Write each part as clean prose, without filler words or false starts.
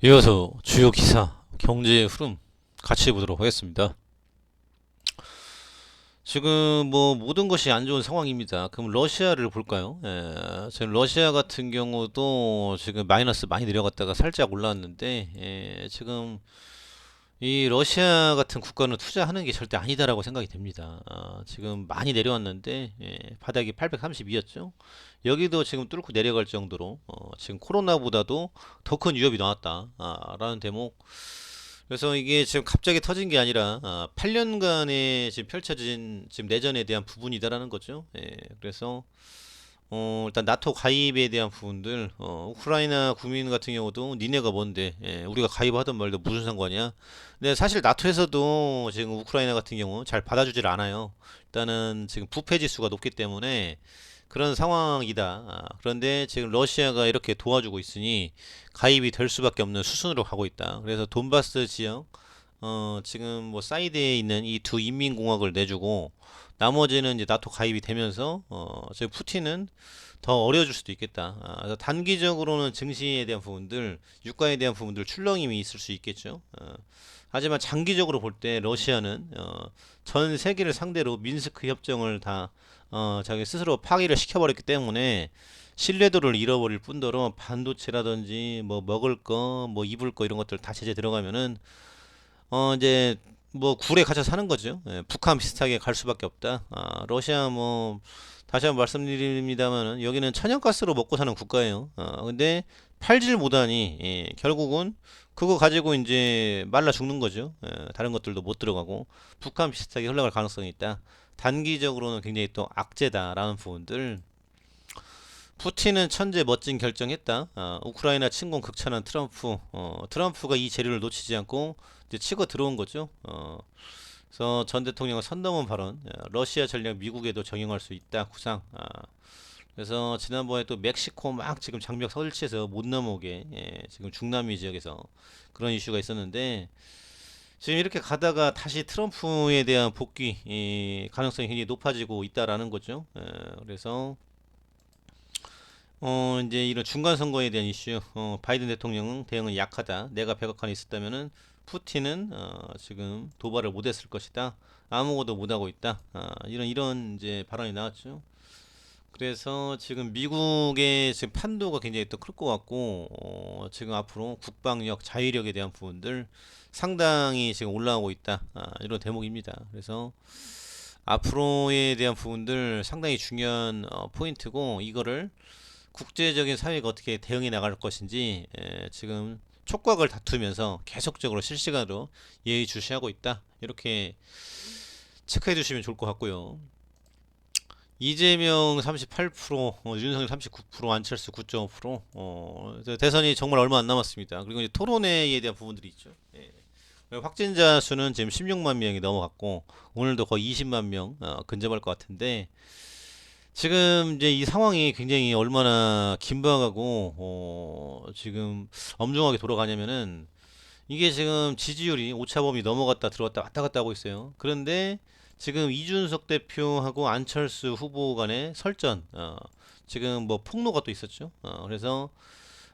이어서 주요 기사, 경제 흐름 같이 보도록 하겠습니다. 지금 뭐 모든 것이 안 좋은 상황입니다. 그럼 러시아를 볼까요? 지금 러시아 같은 경우도 지금 마이너스 많이 내려갔다가 살짝 올라왔는데, 지금 이 러시아 같은 국가는 투자하는 게 절대 아니다라고 생각이 됩니다. 지금 많이 내려왔는데, 바닥이 832였죠. 여기도 지금 뚫고 내려갈 정도로 지금 코로나보다도 더 큰 위협이 나왔다라는 대목. 그래서 이게 지금 갑자기 터진 게 아니라 8년간에 지금 펼쳐진 지금 내전에 대한 부분이다라는 거죠. 그래서 일단 나토 가입에 대한 부분들, 우크라이나 국민 같은 경우도 니네가 뭔데, 우리가 가입하든 말든 무슨 상관이야. 근데 사실 나토에서도 지금 우크라이나 같은 경우 잘 받아주질 않아요. 일단은 지금 부패 지수가 높기 때문에 그런 상황이다. 그런데 지금 러시아가 이렇게 도와주고 있으니 가입이 될 수밖에 없는 수순으로 가고 있다. 그래서 돈바스 지역, 지금 뭐 사이드에 있는 이 두 인민공화국을 내주고 나머지는 이제 나토 가입이 되면서 지금 푸틴은 더 어려워질 수도 있겠다. 그래서 단기적으로는 증시에 대한 부분들, 유가에 대한 부분들 출렁임이 있을 수 있겠죠. 하지만 장기적으로 볼 때 러시아는 전 세계를 상대로 민스크 협정을 다 자기 스스로 파기를 시켜버렸기 때문에 신뢰도를 잃어버릴 뿐더러 반도체라든지 뭐 먹을 거, 뭐 입을 거 이런 것들 다 제재 들어가면은 이제 뭐 굴에 갇혀 사는 거죠. 북한 비슷하게 갈 수밖에 없다. 러시아 뭐 다시 한번 말씀드립니다만은 여기는 천연가스로 먹고 사는 국가예요. 근데 팔질 못하니 결국은 그거 가지고 이제 말라 죽는 거죠. 다른 것들도 못 들어가고 북한 비슷하게 흘러갈 가능성이 있다. 단기적으로는 굉장히 또 악재다라는 부분들. 푸틴은 천재 멋진 결정했다. 우크라이나 침공 극찬한 트럼프. 트럼프가 이 재료를 놓치지 않고 이제 치고 들어온 거죠. 그래서 전 대통령은 선 넘은 발언. 러시아 전략 미국에도 적용할 수 있다. 구상. 그래서 지난번에 또 멕시코 막 지금 장벽 설치해서 못 넘어오게 지금 중남미 지역에서 그런 이슈가 있었는데 지금 이렇게 가다가 다시 트럼프에 대한 복귀 가능성이 굉장히 높아지고 있다라는 거죠. 그래서 이제 이런 중간 선거에 대한 이슈, 바이든 대통령은 대응은 약하다. 내가 백악관에 있었다면은 푸틴은 지금 도발을 못했을 것이다. 아무것도 못하고 있다. 이런 이제 발언이 나왔죠. 그래서 지금 미국의 지금 판도가 굉장히 또 클 것 같고, 지금 앞으로 국방력, 자위력에 대한 부분들 상당히 지금 올라오고 있다. 이런 대목입니다. 그래서 앞으로에 대한 부분들 상당히 중요한 포인트고, 이거를 국제적인 사회가 어떻게 대응해 나갈 것인지 지금 촉각을 다투면서 계속적으로 실시간으로 예의주시하고 있다. 이렇게 체크해 주시면 좋을 것 같고요. 이재명 38%, 윤석열 39%, 안철수 9.5%. 대선이 정말 얼마 안 남았습니다. 그리고 이제 토론회에 대한 부분들이 있죠. 확진자 수는 지금 16만 명이 넘어갔고 오늘도 거의 20만 명 근접할 것 같은데 지금 이제 이 상황이 굉장히 얼마나 긴박하고 지금 엄중하게 돌아가냐면은 이게 지금 지지율이 오차범위 넘어갔다 들어갔다 왔다 갔다 하고 있어요. 그런데 지금 이준석 대표하고 안철수 후보 간의 설전, 지금 뭐 폭로가 또 있었죠. 그래서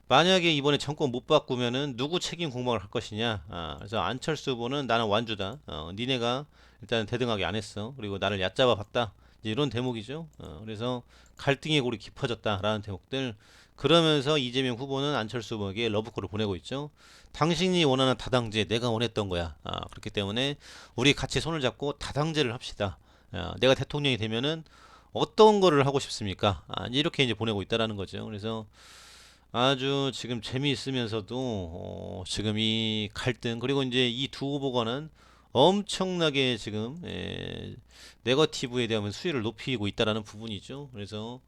만약에 이번에 정권 못 바꾸면은 누구 책임 공방을 할 것이냐. 그래서 안철수 후보는 나는 완주다. 니네가 일단 대등하게 안 했어. 그리고 나를 얕잡아 봤다. 이제 이런 대목이죠. 그래서 갈등의 골이 깊어졌다라는 대목들. 그러면서 이재명 후보는 안철수 후보에게 러브콜을 보내고 있죠. 당신이 원하는 다당제 내가 원했던 거야. 그렇기 때문에 우리 같이 손을 잡고 다당제를 합시다. 내가 대통령이 되면은 어떤 거를 하고 싶습니까? 이렇게 이제 보내고 있다라는 거죠. 그래서 아주 지금 재미있으면서도 지금 이 갈등 그리고 이제 이 두 후보가는 엄청나게 지금 네거티브에 대한 수위를 높이고 있다라는 부분이죠. 그래서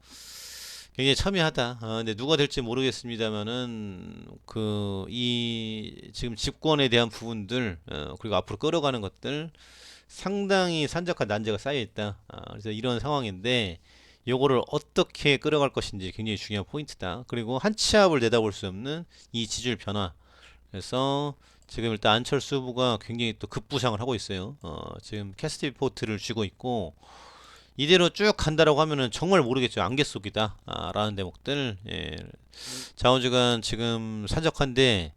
굉장히 첨예하다. 근데 누가 될지 모르겠습니다만은 그 이 지금 집권에 대한 부분들 그리고 앞으로 끌어가는 것들 상당히 산적한 난제가 쌓여 있다. 그래서 이런 상황인데 요거를 어떻게 끌어갈 것인지 굉장히 중요한 포인트다. 그리고 한 치 앞을 내다볼 수 없는 이 지지율 변화. 그래서 지금 일단 안철수 후보가 굉장히 또 급부상을 하고 있어요. 지금 캐스트 리포트를 쥐고 있고 이대로 쭉 간다라고 하면은 정말 모르겠죠. 안개 속이다. 라는 대목들. 자우지간 지금 산적한데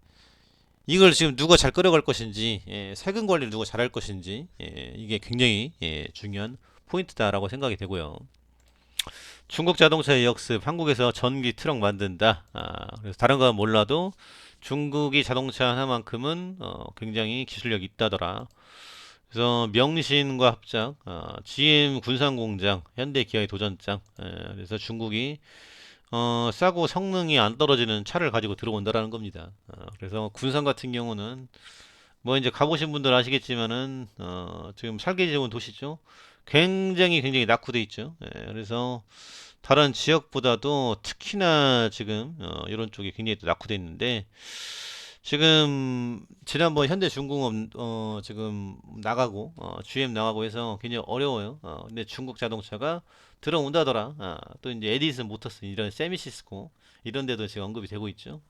이걸 지금 누가 잘 끌어갈 것인지, 세금 관리를 누가 잘할 것인지, 이게 굉장히 중요한 포인트다라고 생각이 되고요. 중국 자동차의 역습, 한국에서 전기 트럭 만든다. 그래서 다른 건 몰라도 중국이 자동차 하나만큼은 굉장히 기술력이 있다더라. 그래서 명신과 합작, GM 군산공장, 현대 기아의 도전장. 그래서 중국이 싸고 성능이 안 떨어지는 차를 가지고 들어온다라는 겁니다. 그래서 군산 같은 경우는 뭐 이제 가보신 분들 아시겠지만은 지금 살기 좋은 도시죠. 굉장히 낙후돼 있죠. 그래서 다른 지역보다도 특히나 지금 이런 쪽이 굉장히 또 낙후돼 있는데 지금 지난번 현대중공업 지금 나가고 GM 나가고 해서 굉장히 어려워요. 근데 중국 자동차가 들어온다더라. 또 이제 에디슨 모터스 이런 세미시스코 이런 데도 지금 언급이 되고 있죠.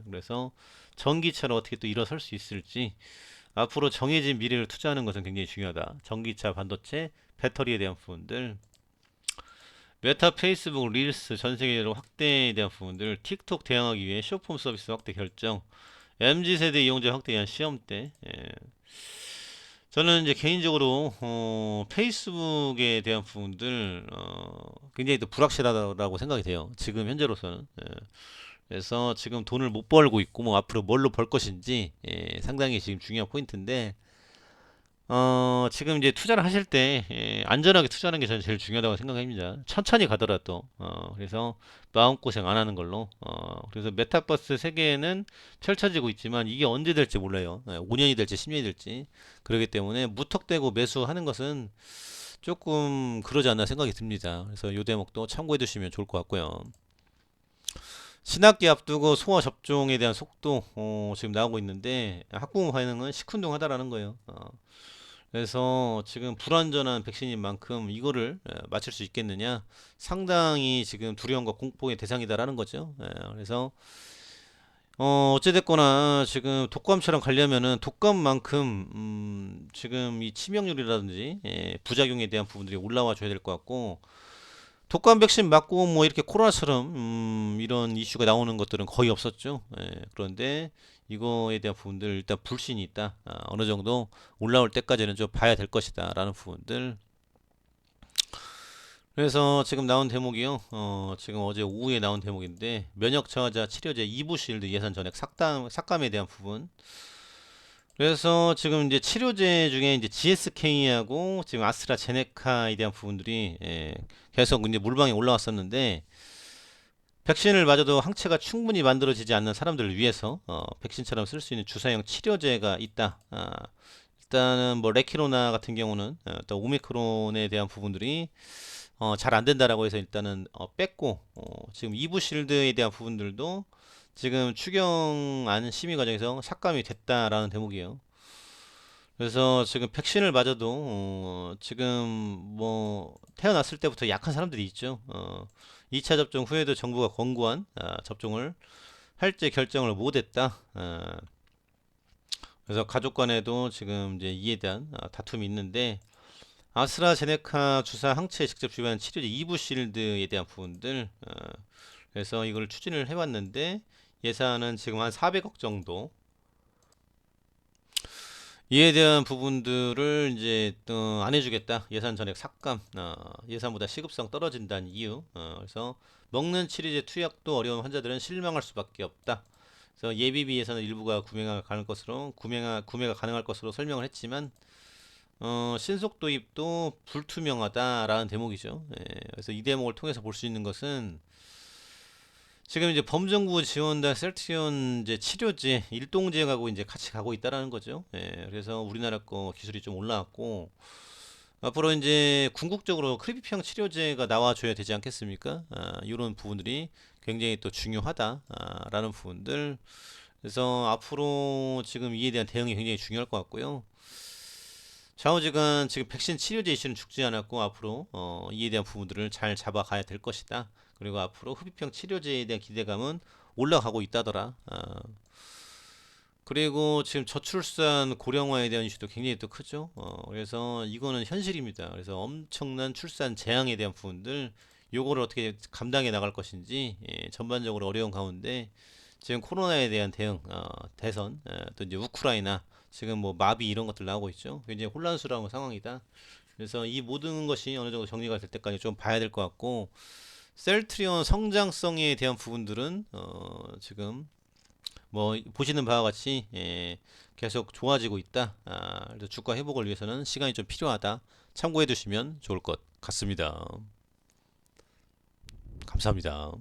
그래서 전기차를 어떻게 또 일어설 수 있을지 앞으로 정해진 미래를 투자하는 것은 굉장히 중요하다. 전기차, 반도체, 배터리에 대한 부분들, 메타, 페이스북, 릴스 전 세계로 확대에 대한 부분들, 틱톡 대응하기 위해 쇼폼 서비스 확대 결정, MZ세대 이용자 확대에 대한 시험대. 저는 이제 개인적으로 페이스북에 대한 부분들 굉장히 또 불확실하다고 생각이 돼요. 지금 현재로서는. 그래서 지금 돈을 못 벌고 있고 뭐 앞으로 뭘로 벌 것인지 상당히 지금 중요한 포인트인데 지금 이제 투자를 하실 때 안전하게 투자하는 게 저는 제일 중요하다고 생각합니다. 천천히 가더라도 그래서 마음고생 안 하는 걸로 그래서 메타버스 세계에는 펼쳐지고 있지만 이게 언제 될지 몰라요. 5년이 될지 10년이 될지 그렇기 때문에 무턱대고 매수하는 것은 조금 그러지 않나 생각이 듭니다. 그래서 이 대목도 참고해 두시면 좋을 것 같고요. 신학기 앞두고 소아 접종에 대한 속도 지금 나오고 있는데 학부모 반응은 시큰둥하다라는 거예요. 그래서 지금 불완전한 백신인 만큼 이거를 맞출 수 있겠느냐 상당히 지금 두려움과 공포의 대상이다라는 거죠. 그래서 어찌됐거나 지금 독감처럼 가려면은 독감만큼 지금 이 치명률이라든지 부작용에 대한 부분들이 올라와 줘야 될 것 같고 독감 백신 맞고 뭐 이렇게 코로나처럼 이런 이슈가 나오는 것들은 거의 없었죠. 그런데 이거에 대한 부분들 일단 불신이 있다. 어느 정도 올라올 때까지는 좀 봐야 될 것이다라는 부분들. 그래서 지금 나온 대목이요. 지금 어제 오후에 나온 대목인데 면역 저하자 치료제 이부실드 예산 전액 삭감에 대한 부분. 그래서 지금 이제 치료제 중에 이제 GSK하고 지금 아스트라제네카에 대한 부분들이 계속 이제 물방에 올라왔었는데 백신을 맞아도 항체가 충분히 만들어지지 않는 사람들을 위해서 백신처럼 쓸 수 있는 주사형 치료제가 있다. 일단은 뭐 레키로나 같은 경우는 또 오미크론에 대한 부분들이 잘 안 된다라고 해서 일단은 뺐고 지금 이부실드에 대한 부분들도 지금 추경안 심의 과정에서 삭감이 됐다라는 대목이에요. 그래서 지금 백신을 맞아도 지금 뭐 태어났을 때부터 약한 사람들이 있죠. 2차 접종 후에도 정부가 권고한 접종을 할지 결정을 못했다. 그래서 가족 간에도 지금 이제 이에 대한 다툼이 있는데 아스트라제네카 주사 항체에 직접 주입하는 치료제 이부실드에 대한 부분들 그래서 이걸 추진을 해왔는데 예산은 지금 한 400억 정도 이에 대한 부분들을 이제 또 안 해주겠다. 예산 전액 삭감. 예산보다 시급성 떨어진다는 이유. 그래서 먹는 치료제 투약도 어려운 환자들은 실망할 수밖에 없다. 그래서 예비비 예산은 일부가 구매가 가능할 것으로 설명을 했지만 신속 도입도 불투명하다라는 대목이죠. 그래서 이 대목을 통해서 볼 수 있는 것은 지금 이제 범정부 지원단 셀트리온 이제 치료제 일동제하고 이제 같이 가고 있다라는 거죠. 그래서 우리나라 거 기술이 좀 올라왔고 앞으로 이제 궁극적으로 크리비평 치료제가 나와줘야 되지 않겠습니까? 이런 부분들이 굉장히 또 중요하다라는 부분들. 그래서 앞으로 지금 이에 대한 대응이 굉장히 중요할 것 같고요. 좌우지간 지금 백신 치료제 이슈는 죽지 않았고 앞으로 이에 대한 부분들을 잘 잡아가야 될 것이다. 그리고 앞으로 흡입형 치료제에 대한 기대감은 올라가고 있다더라. 그리고 지금 저출산 고령화에 대한 이슈도 굉장히 또 크죠. 그래서 이거는 현실입니다. 그래서 엄청난 출산 재앙에 대한 부분들 요거를 어떻게 감당해 나갈 것인지 전반적으로 어려운 가운데 지금 코로나에 대한 대응, 대선, 또 이제 우크라이나, 지금 뭐 마비 이런 것들 나오고 있죠. 굉장히 혼란스러운 상황이다. 그래서 이 모든 것이 어느 정도 정리가 될 때까지 좀 봐야 될 것 같고, 셀트리온 성장성에 대한 부분들은 지금 뭐 보시는 바와 같이 계속 좋아지고 있다. 그래서 주가 회복을 위해서는 시간이 좀 필요하다. 참고해 두시면 좋을 것 같습니다. 감사합니다.